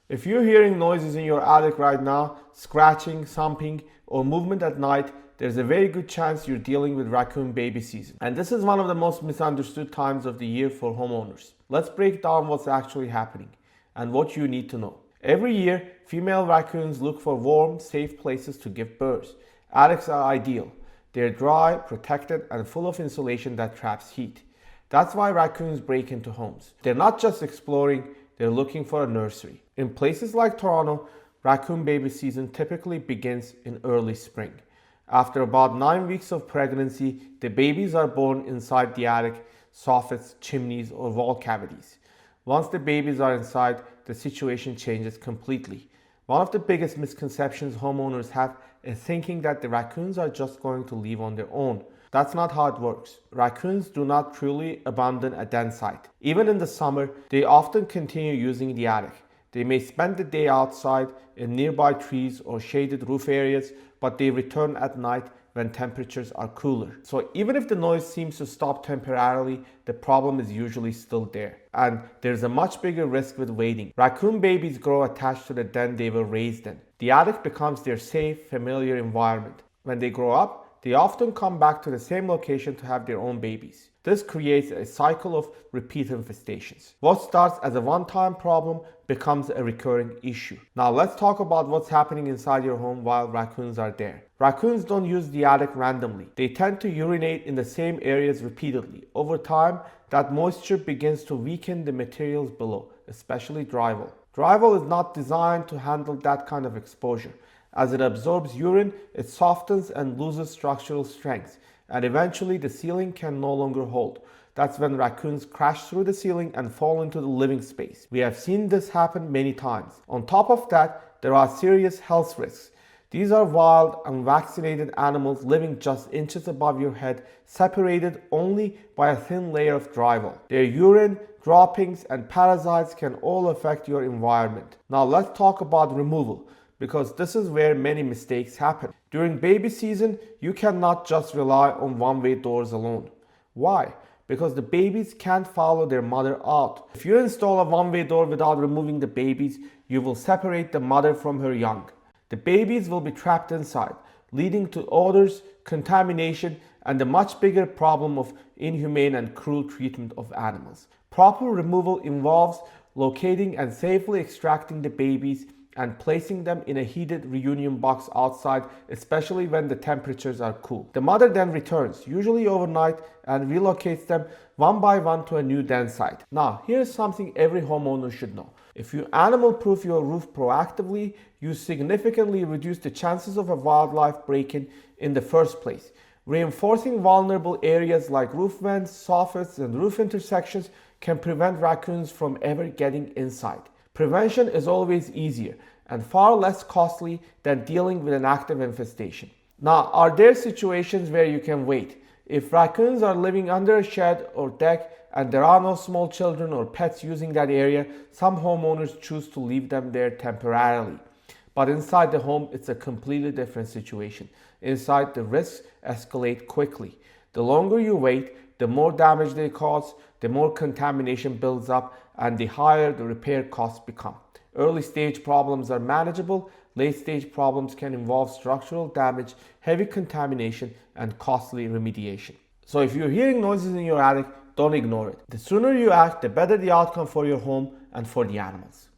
If you're hearing noises in your attic right now, scratching, thumping, or movement at night, there's a very good chance you're dealing with raccoon baby season. And this is one of the most misunderstood times of the year for homeowners. Let's break down what's actually happening and what you need to know. Every year, female raccoons look for warm, safe places to give birth. Attics are ideal. They're dry, protected, and full of insulation that traps heat. That's why raccoons break into homes. They're not just exploring, they're looking for a nursery. In places like Toronto, raccoon baby season typically begins in early spring. After about 9 weeks of pregnancy, the babies are born inside the attic, soffits, chimneys, or wall cavities. Once the babies are inside, the situation changes completely. One of the biggest misconceptions homeowners have is thinking that the raccoons are just going to leave on their own. That's not how it works. Raccoons do not truly abandon a den site. Even in the summer, they often continue using the attic. They may spend the day outside in nearby trees or shaded roof areas, but they return at night when temperatures are cooler. So even if the noise seems to stop temporarily, the problem is usually still there. And there's a much bigger risk with waiting. Raccoon babies grow attached to the den they were raised in. The attic becomes their safe, familiar environment. When they grow up, they often come back to the same location to have their own babies. This creates a cycle of repeat infestations. What starts as a one-time problem becomes a recurring issue. Now let's talk about what's happening inside your home while raccoons are there. Raccoons don't use the attic randomly. They tend to urinate in the same areas repeatedly. Over time, that moisture begins to weaken the materials below, especially drywall. Drywall is not designed to handle that kind of exposure. As it absorbs urine, it softens and loses structural strength, and eventually the ceiling can no longer hold. That's when raccoons crash through the ceiling and fall into the living space. We have seen this happen many times. On top of that, there are serious health risks. These are wild, unvaccinated animals living just inches above your head, separated only by a thin layer of drywall. Their urine, droppings, and parasites can all affect your environment. Now let's talk about removal, because this is where many mistakes happen. During baby season, you cannot just rely on one-way doors alone. Why? Because the babies can't follow their mother out. If you install a one-way door without removing the babies, you will separate the mother from her young. The babies will be trapped inside, leading to odors, contamination, and the much bigger problem of inhumane and cruel treatment of animals. Proper removal involves locating and safely extracting the babies and placing them in a heated reunion box outside, especially when the temperatures are cool. The mother then returns, usually overnight, and relocates them one by one to a new den site. Now, here's something every homeowner should know. If you animal-proof your roof proactively, you significantly reduce the chances of a wildlife break-in in the first place. Reinforcing vulnerable areas like roof vents, soffits, and roof intersections can prevent raccoons from ever getting inside. Prevention is always easier and far less costly than dealing with an active infestation. Now, are there situations where you can wait? If raccoons are living under a shed or deck and there are no small children or pets using that area, some homeowners choose to leave them there temporarily. But inside the home, it's a completely different situation. Inside, the risks escalate quickly. The longer you wait, the more damage they cause, the more contamination builds up, and the higher the repair costs become. Early stage problems are manageable. Late stage problems can involve structural damage, heavy contamination, and costly remediation. So if you're hearing noises in your attic, don't ignore it. The sooner you act, the better the outcome for your home and for the animals.